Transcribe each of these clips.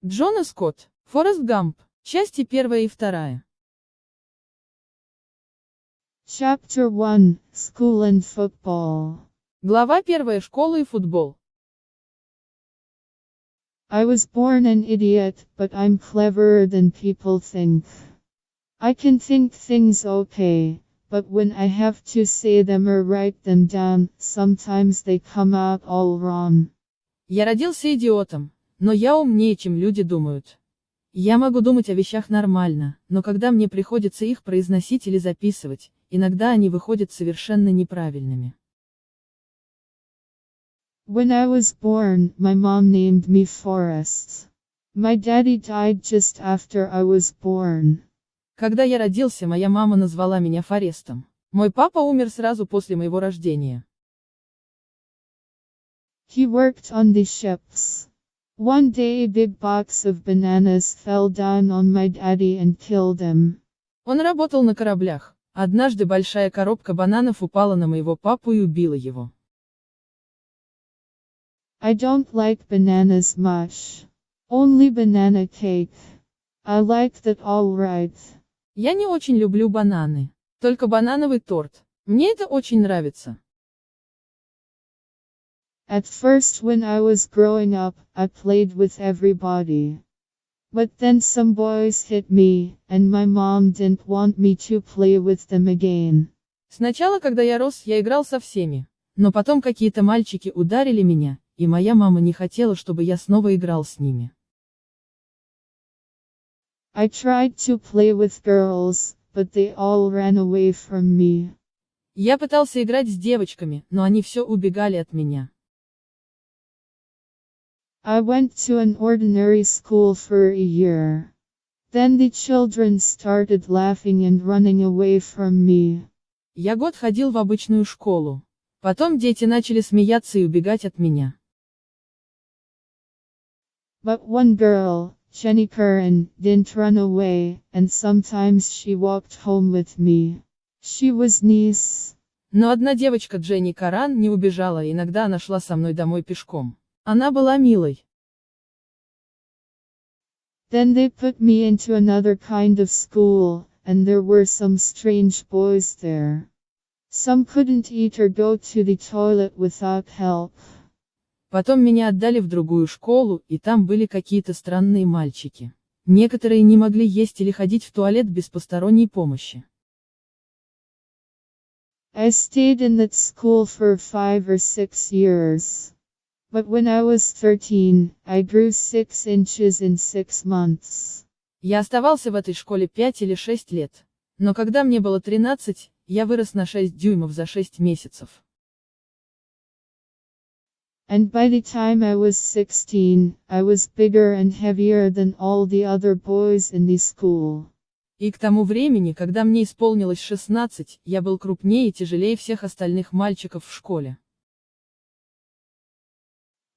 Джон Эскотт. Форрест Гамп. Части 1 и 2. Chapter 1, School and Football. Глава 1. Школа и футбол. I was born an idiot, but I'm cleverer than people think. I can think things okay, but when I have to say them or write them down, sometimes they come out all wrong. Я родился идиотом, но я умнее, чем люди думают. Я могу думать о вещах нормально, но когда мне приходится их произносить или записывать, иногда они выходят совершенно неправильными. When I was born, my mom named me Forrest. My daddy died just after I was born. Когда я родился, моя мама назвала меня Форрестом. Мой папа умер сразу после моего рождения. He worked on the ships. One day a big box of bananas fell down on my daddy and killed him. Он работал на кораблях. Однажды большая коробка бананов упала на моего папу и убила его. I don't like bananas much. Only banana cake. I like that all right. Я не очень люблю бананы. Только банановый торт. Мне это очень нравится. At first when I was growing up, I played with everybody. But then some boys hit me, and my mom didn't want me to play with them again. Сначала, когда я рос, я играл со всеми. Но потом какие-то мальчики ударили меня, и моя мама не хотела, чтобы я снова играл с ними. I tried to play with girls, but they all ran away from me. Я пытался играть с девочками, но они все убегали от меня. I went to an ordinary school for a year. Then the children started laughing and running away from me. Я год ходил в обычную школу. Потом дети начали смеяться и убегать от меня. But one girl, Jenny Curran, didn't run away, and sometimes she walked home with me. She was nice. Но одна девочка, Дженни Каран, не убежала, иногда она шла со мной домой пешком. Она была милой. Then they put me into another kind of school, and there were some strange boys there. Some couldn't eat or go to the toilet without help. Потом меня отдали в другую школу, и там были какие-то странные мальчики. Некоторые не могли есть или ходить в туалет без посторонней помощи. I stayed in that school for 5 or 6 years. But when I was 13, I grew 6 inches in 6 months. Я оставался в этой школе 5 или 6 лет. Но когда мне было 13, я вырос на 6 дюймов за 6 месяцев. And by the time I was 16, I was bigger and heavier than all the other boys in the school. И к тому времени, когда мне исполнилось 16, я был крупнее и тяжелее всех остальных мальчиков в школе.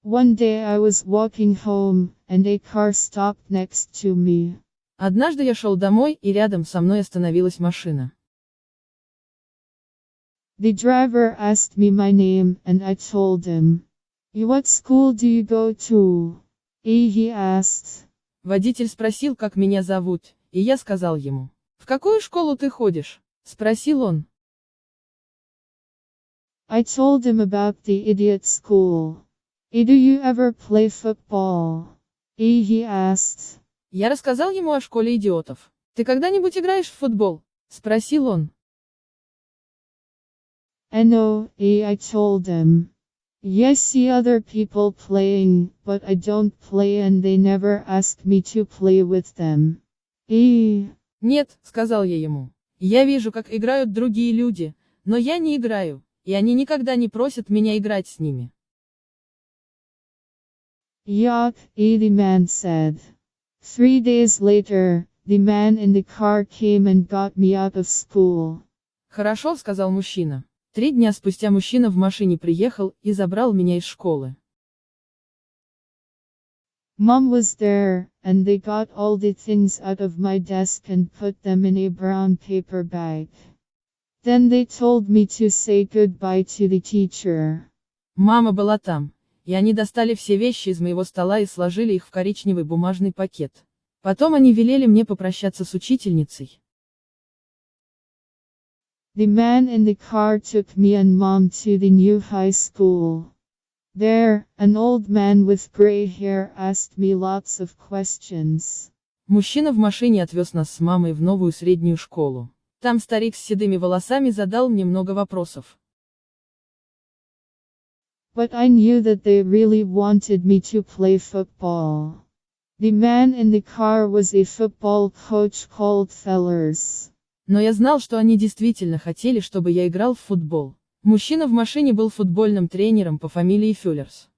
One day I was walking home, and a car stopped next to me. Однажды я шел домой, и рядом со мной остановилась машина. The driver asked me my name, and I told him. What school do you go to? He asked. Водитель спросил, как меня зовут, и я сказал ему. В какую школу ты ходишь? Спросил он. I told him about the idiot school. Do you ever play football? He asked. Я рассказал ему о школе идиотов. Ты когда-нибудь играешь в футбол? Спросил он. No, I told him. Yes, see other people playing, but I don't play and they never ask me to play with them. Нет, сказал я ему. Я вижу, как играют другие люди, но я не играю, и они никогда не просят меня играть с ними. Yuck, the man said. 3 days later, the man in the car came and got me out of school. Хорошо, сказал мужчина. 3 дня спустя мужчина в машине приехал и забрал меня из школы. Mom was there, and they got all the things out of my desk and put them in a brown paper bag. Then they told me to say goodbye to the teacher. Мама была там, и они достали все вещи из моего стола и сложили их в коричневый бумажный пакет. Потом они велели мне попрощаться с учительницей. The man in the car took me and mom to the new high school. There, an old man with gray hair asked me lots of questions. Мужчина в машине отвез нас с мамой в новую среднюю школу. Там старик с седыми волосами задал мне много вопросов. But I knew that they really wanted me to play football. The man in the car was a football coach called Fellers. Но я знал, что они действительно хотели, чтобы я играл в футбол. Мужчина в машине был футбольным тренером по фамилии Феллерс.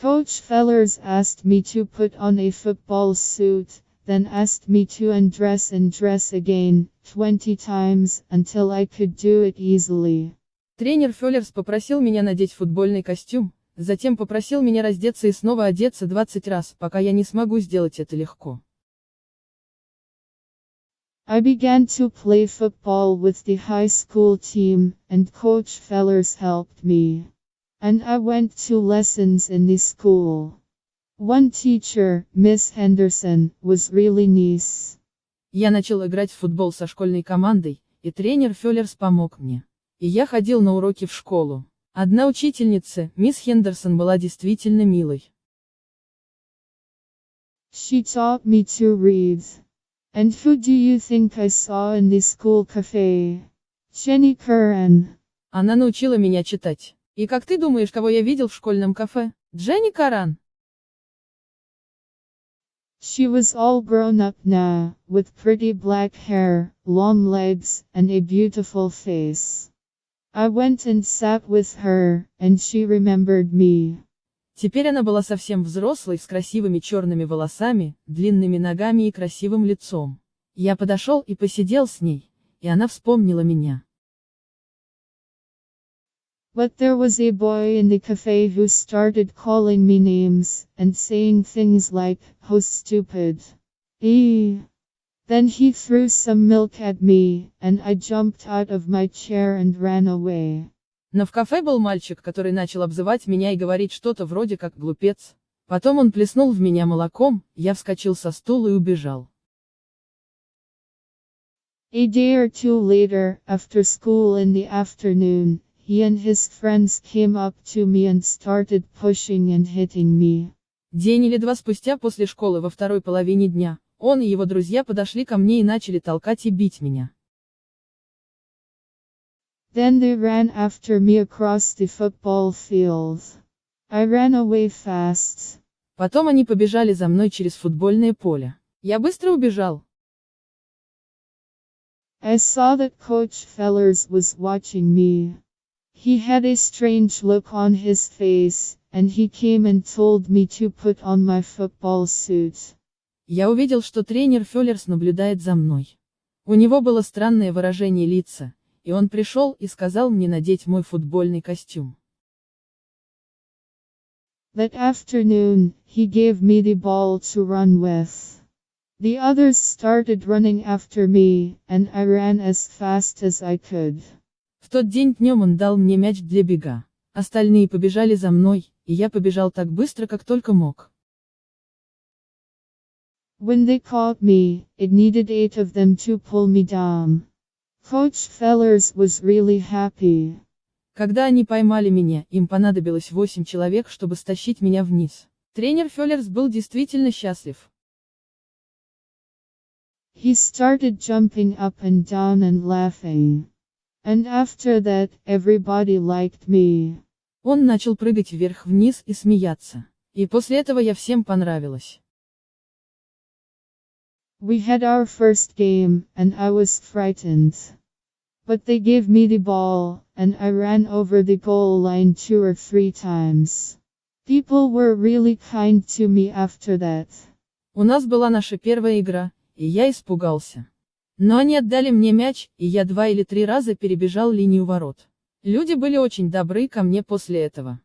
Coach Fellers asked me to put on a football suit, then asked me to undress and dress again, 20 times, until I could do it easily. Тренер Феллерс попросил меня надеть футбольный костюм, затем попросил меня раздеться и снова одеться 20 раз, пока я не смогу сделать это легко. I began to play football with the high school team, and Coach Fellers helped me. And I went to lessons in the school. One teacher, Miss Henderson, was really nice. Я начал играть в футбол со школьной командой, и тренер Феллерс помог мне. И я ходил на уроки в школу. Одна учительница, мисс Хендерсон, была действительно милой. She taught me to read. And who do you think I saw in the school cafe? Jenny Curran. Она научила меня читать. И как ты думаешь, кого я видел в школьном кафе? Дженни Каран. She was all grown up now, with pretty black hair, long legs, and a beautiful face. I went and sat with her, and she remembered me. Теперь она была совсем взрослой, с красивыми черными волосами, длинными ногами и красивым лицом. Я подошел и посидел с ней, и она вспомнила меня. But there was a boy in the cafe who started calling me names, and saying things like, "How stupid." Then he threw some milk at me, and I jumped out of my chair and ran away. Но в кафе был мальчик, который начал обзывать меня и говорить что-то вроде как «глупец». Потом он плеснул в меня молоком, я вскочил со стула и убежал. A day or two later, after school in the afternoon, he and his friends came up to me and started pushing and hitting me. День или два спустя после школы во второй половине дня, он и его друзья подошли ко мне и начали толкать и бить меня. Then they ran after me across the football field. I ran away fast. Потом они побежали за мной через футбольное поле. Я быстро убежал. I saw that Coach Fellers was watching me. He had a strange look on his face, and he came and told me to put on my football suit. Я увидел, что тренер Феллерс наблюдает за мной. У него было странное выражение лица, и он пришел и сказал мне надеть мой футбольный костюм. That afternoon, he gave me the ball to run with. The others started running after me, and I ran as fast as I could. В тот день днем он дал мне мяч для бега. Остальные побежали за мной, и я побежал так быстро, как только мог. When they caught me, it needed 8 of them to pull me down. Coach Fellers was really happy. Когда они pоймали меня, им понадобилось 8 человек, чтобы стащить меня вниз. Тренер Феллерс был действительно счастлив. He started jumping up and down and laughing. And after that, everybody liked me. Он начал прыгать вверх-вниз и смеяться. И после этого я всем понравилась. We had our first game, and I was frightened. But they gave me the ball, and I ran over the goal line 2 or 3 times. People were really kind to me after that. У нас была наша первая игра, и я испугался. Но они отдали мне мяч, и я 2 или 3 раза перебежал линию ворот. Люди были очень добры ко мне после этого.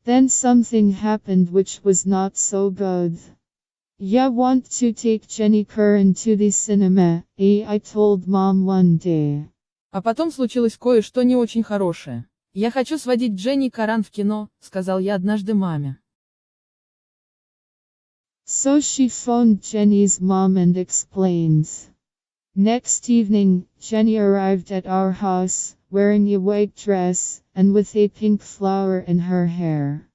Then something happened which was not so good. I want to take Jenny Curran to the cinema, I told Mom one day. А потом случилось кое-что не очень хорошее. «Я хочу сводить Дженни и Каран в кино», — сказал я однажды маме. So she phoned Jenny's mom and explains. Next evening, Jenny arrived at our house, wearing a white dress, and with a pink flower in her hair.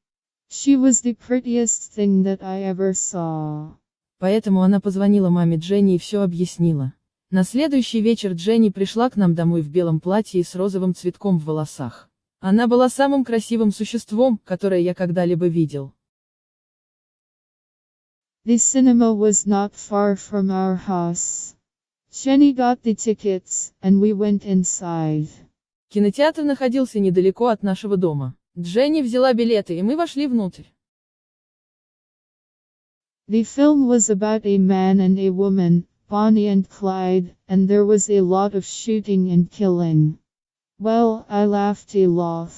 She was the prettiest thing that I ever saw. Поэтому она позвонила маме Дженни и все объяснила. На следующий вечер Дженни пришла к нам домой в белом платье и с розовым цветком в волосах. Она была самым красивым существом, которое я когда-либо видел. The cinema was not far from our house. Jenny got the tickets, and we went inside. Кинотеатр находился недалеко от нашего дома. Дженни взяла билеты, и мы вошли внутрь. The film was about a man and a woman, Bonnie and Clyde, and there was a lot of shooting and killing. Well, I laughed a lot.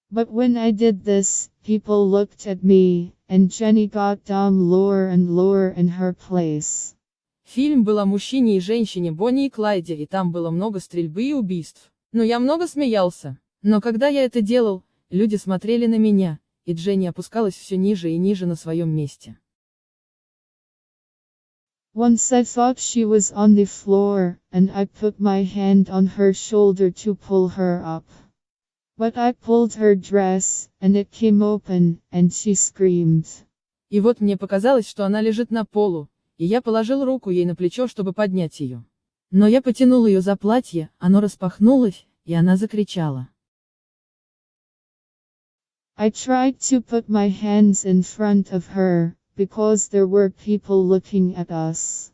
But when I did this, people looked at me, and Jenny got down lower and lower in her place. Фильм был о мужчине и женщине Бонни и Клайде, и там было много стрельбы и убийств. Но я много смеялся. Но когда я это делал, люди смотрели на меня, и Дженни опускалась все ниже и ниже на своем месте. Once I thought she was on the floor, and I put my hand on her shoulder to pull her up. But I pulled her dress, and it came open, and she screamed. И вот мне показалось, что она лежит на полу, и я положил руку ей на плечо, чтобы поднять ее. Но я потянул ее за платье, оно распахнулось, и она закричала. I tried to put my hands in front of her, because there were people looking at us.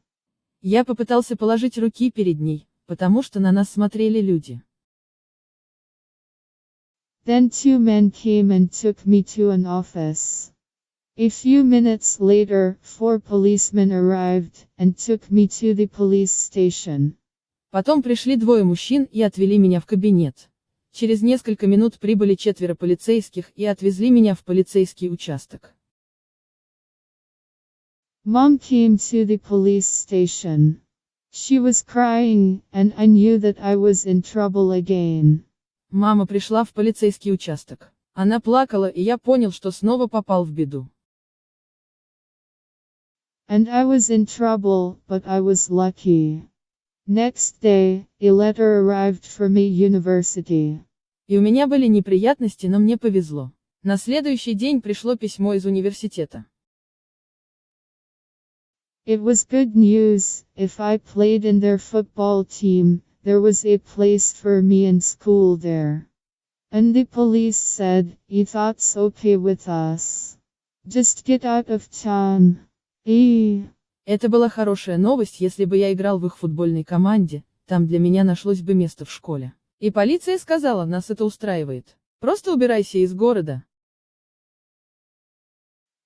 Я попытался положить руки перед ней, потому что на нас смотрели люди. Then two men came and took me to an office. A few minutes later, 4 policemen arrived, and took me to the police station. Потом пришли 2 мужчин и отвели меня в кабинет. Через несколько минут прибыли 4 полицейских и отвезли меня в полицейский участок. Mom came to the police station. She was crying, and I knew that I was in trouble again. Мама пришла в полицейский участок. Она плакала, и я понял, что снова попал в беду. And I was in trouble, but I was lucky. Next day, a letter arrived from a university. И у меня были неприятности, но мне повезло. На следующий день пришло письмо из университета. It was good news. If I played in their football team, there was a place for me in school there. And the police said, if that's okay with us. Just get out of town. Это была хорошая новость, если бы я играл в их футбольной команде, там для меня нашлось бы место в школе. И полиция сказала, нас это устраивает. Просто убирайся из города.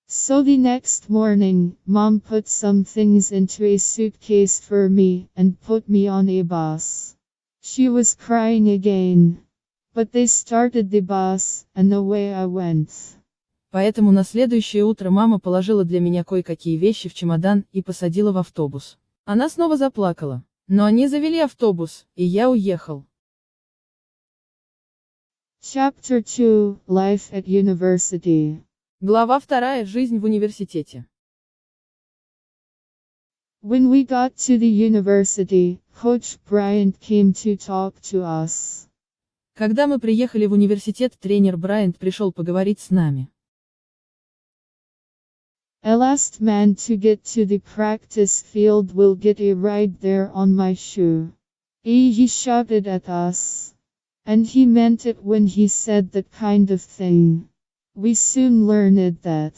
So the next morning, Mom put some things into a suitcase for me, and put me on a bus. She was crying again. But they started the bus, and away I went. Поэтому на следующее утро мама положила для меня кое-какие вещи в чемодан и посадила в автобус. Она снова заплакала. Но они завели автобус, и я уехал. Chapter 2: Life at University. Глава 2. Жизнь в университете. When we got to the university, Coach Bryant came to talk to us. Когда мы приехали в университет, тренер Брайант пришел поговорить с нами. A last man to get to the practice field will get a ride there on my shoe. He shouted at us. And he meant it when he said that kind of thing. We soon learned that.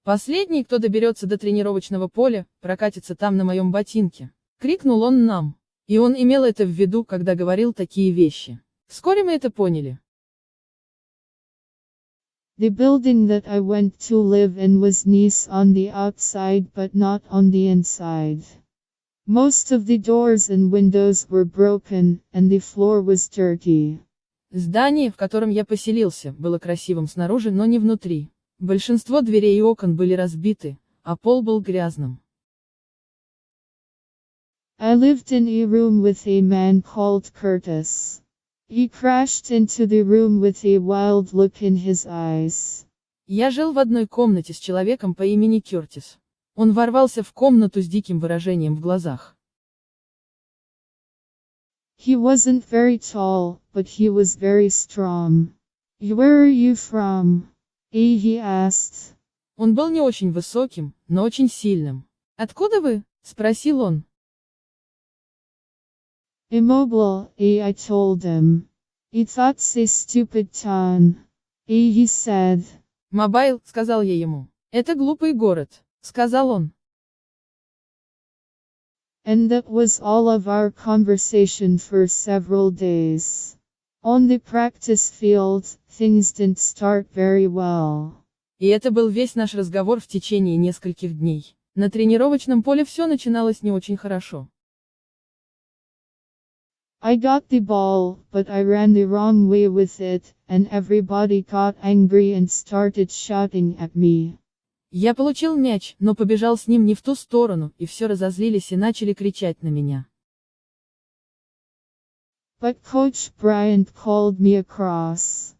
Последний, кто доберется до тренировочного поля, прокатится там на моем ботинке. Крикнул он нам. И он имел это в виду, когда говорил такие вещи. Вскоре мы это поняли. The building that I went to live in was nice on the outside but not on the inside. Most of the doors and windows were broken, and the floor was dirty. Здание, в котором я поселился, было красивым снаружи, но не внутри. Большинство дверей и окон были разбиты, а пол был грязным. I lived in a room with a man called Curtis. He crashed into the room with a wild look in his eyes. Я жил в одной комнате с человеком по имени Кертис. Он ворвался в комнату с диким выражением в глазах. He wasn't very tall, but he was very strong. Where are you from? He asked. Он был не очень высоким, но очень сильным. «Откуда вы?» — спросил он. Immobile, I told him. That's a stupid town. He said. «Мобайл», — сказал я ему. «Это глупый город», — сказал он. And that was all of our conversation for several days. On the practice field, things didn't start very well. И это был весь наш разговор в течение нескольких дней. На тренировочном поле все начиналось не очень хорошо. I got the ball, but I ran the wrong way with it, and everybody got angry and started shouting at me. Я получил мяч, но побежал с ним не в ту сторону, и все разозлились и начали кричать на меня. But Coach Bryant called me across.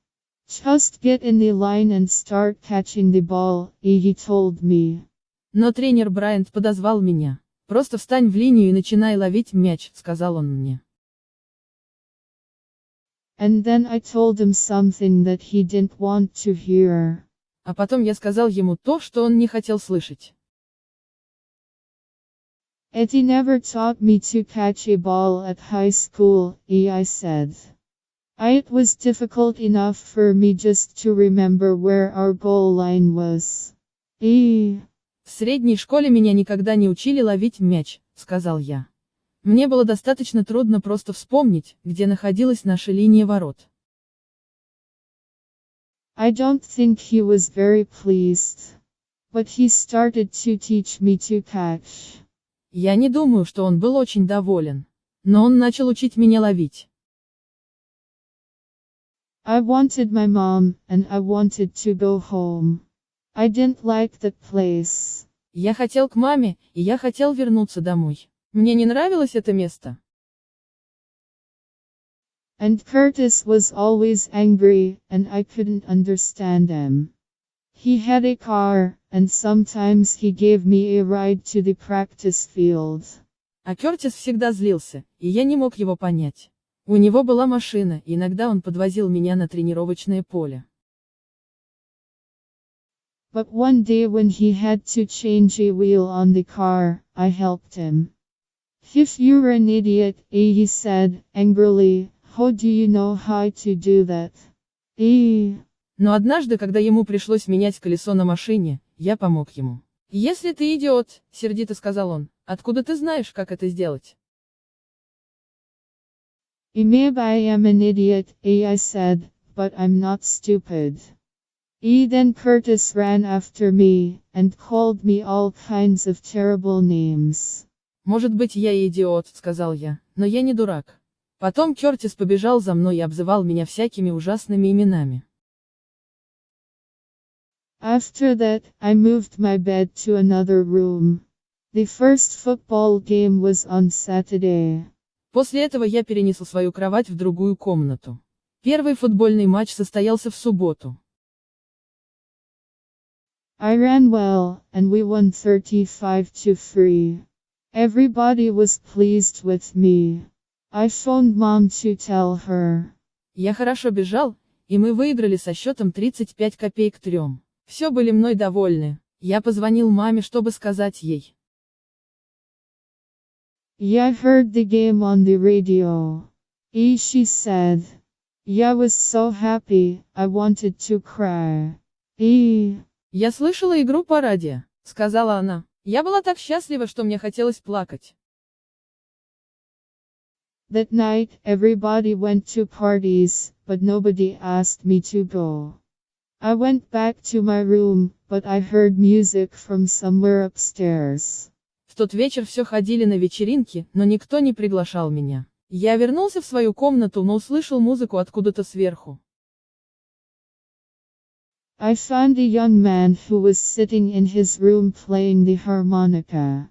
Just get in the line and start catching the ball, he told me. Но тренер Брайант подозвал меня. «Просто встань в линию и начинай ловить мяч», — сказал он мне. And then I told him something that he didn't want to hear. А потом я сказал ему то, что он не хотел слышать. Eddie never taught me to catch a ball at high school, I said. It was difficult enough for me just to remember where our goal line was. В средней школе меня никогда не учили ловить мяч, сказал я. Мне было достаточно трудно просто вспомнить, где находилась наша линия ворот. I don't think he was very pleased. But he started to teach me to catch. Я не думаю, что он был очень доволен. Но он начал учить меня ловить. I wanted my mom, and I wanted to go home. I didn't like that place. Я хотел к маме, и я хотел вернуться домой. Мне не нравилось это место. And Curtis was always angry, and I couldn't understand him. He had a car, and sometimes he gave me a ride to the practice field. А Кертис всегда злился, и я не мог его понять. У него была машина, и иногда он подвозил меня на тренировочное поле. But one day when he had to change a wheel on the car, I helped him. If you're an idiot, he said, angrily, how do you know how to do that? Но однажды, когда ему пришлось менять колесо на машине, я помог ему. «Если ты идиот», — сердито сказал он, — «откуда ты знаешь, как это сделать?» Maybe I am an idiot, I said, but I'm not stupid. Then Curtis ran after me, and called me all kinds of terrible names. «Может быть, я и идиот», — сказал я, — «но я не дурак». Потом Кертис побежал за мной и обзывал меня всякими ужасными именами. After that, I moved my bed to another room. The first football game was on Saturday. После этого я перенесла свою кровать в другую комнату. Первый футбольный матч состоялся в субботу. I ran well, and we won 35-3. Everybody was pleased with me. I phoned mom to tell her. Я хорошо бежал, и мы выиграли со счетом 35-3. Все были мной довольны. Я позвонил маме, чтобы сказать ей. I heard the game on the radio. She said. I was so happy, I wanted to cry. Я слышала игру по радио, сказала она. Я была так счастлива, что мне хотелось плакать. That night, everybody went to parties, but nobody asked me to go. I went back to my room, but I heard music from somewhere upstairs. В тот вечер все ходили на вечеринки, но никто не приглашал меня. Я вернулся в свою комнату, но услышал музыку откуда-то сверху. I found a young man who was sitting in his room playing the harmonica.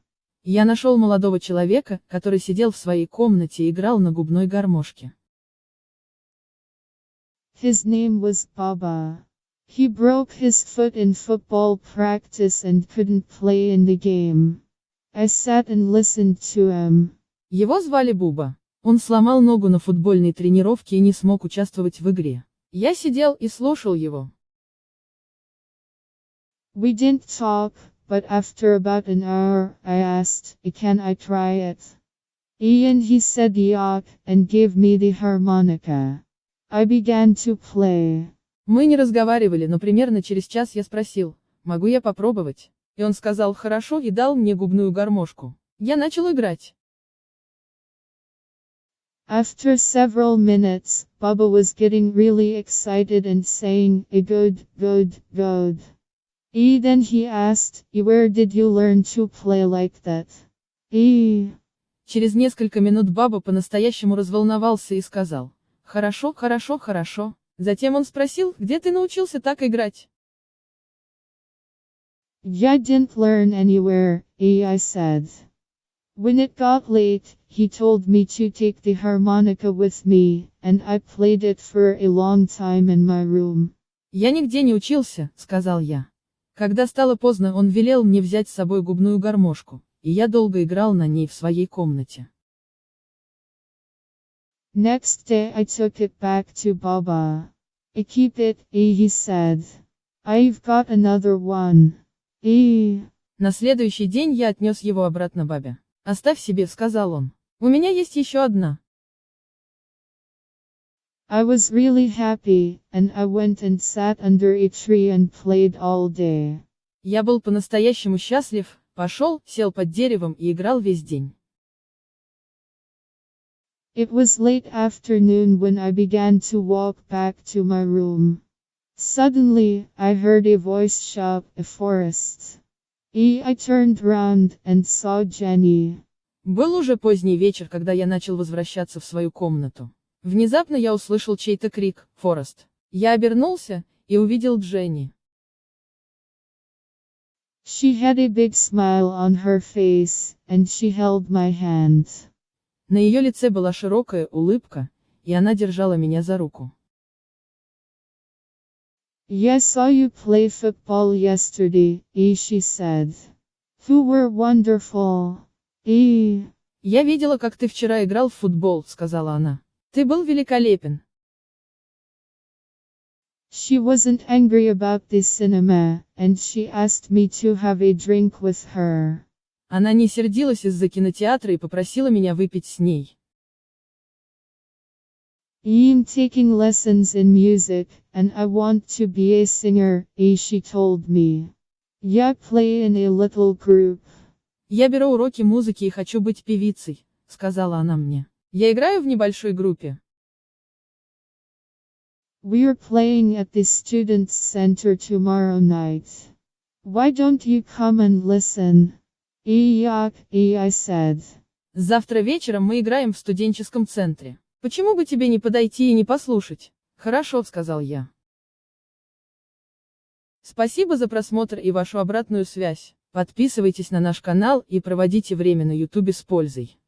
Я нашел молодого человека, который сидел в своей комнате и играл на губной гармошке. His name was Baba. He broke his foot in football practice and couldn't play in the game. I sat and listened to him. Его звали Буба. Он сломал ногу на футбольной тренировке и не смог участвовать в игре. Я сидел и слушал его. We didn't talk, but after about an hour, I asked, can I try it? And he said yuck, and gave me the harmonica. I began to play. Мы не разговаривали, но примерно через час я спросил, могу я попробовать? И он сказал хорошо и дал мне губную гармошку. Я начал играть. After several minutes, Baba was getting really excited and saying, good, good, good. Then he asked, where did you learn to play like that? Через несколько минут Баба по-настоящему разволновался и сказал, хорошо, хорошо, хорошо. Затем он спросил, где ты научился так играть? Я didn't learn anywhere, I said. When it got late, he told me to take the harmonica with me, and I played it for a long time in my room. Я нигде не учился, сказал я. Когда стало поздно, он велел мне взять с собой губную гармошку, и я долго играл на ней в своей комнате. Next day I took it back to Baba. I keep it, he said. I've got another one. На следующий день я отнес его обратно Бабе. Оставь себе, сказал он. У меня есть еще одна. I was really happy, and I went and sat under a tree and played all day. Я был по-настоящему счастлив, пошел, сел под деревом и играл весь день. It was late afternoon when I began to walk back to my room. Suddenly, I heard a voice shout, Forrest. I turned round and saw Jenny. Был уже поздний вечер, когда я начал возвращаться в свою комнату. Внезапно я услышал чей-то крик «Форрест». Я обернулся и увидел Дженни. She had a big smile on her face, and she held my hand. На ее лице была широкая улыбка, и она держала меня за руку. I saw you play football yesterday, she said. You were wonderful. Я видела, как ты вчера играл в футбол, сказала она. Ты был великолепен. She wasn't angry about the cinema, and she asked me to have a drink with her. Она не сердилась из-за кинотеатра и попросила меня выпить с ней. I'm taking lessons in music, and I want to be a singer, she told me. I play in a little group. Я беру уроки музыки и хочу быть певицей, сказала она мне. Я играю в небольшой группе. We're playing at the Students' Center tomorrow night. Why don't you come and listen? I said. Завтра вечером мы играем в студенческом центре. Почему бы тебе не подойти и не послушать? Хорошо, сказал я. Спасибо за просмотр и вашу обратную связь. Подписывайтесь на наш канал и проводите время на YouTube с пользой.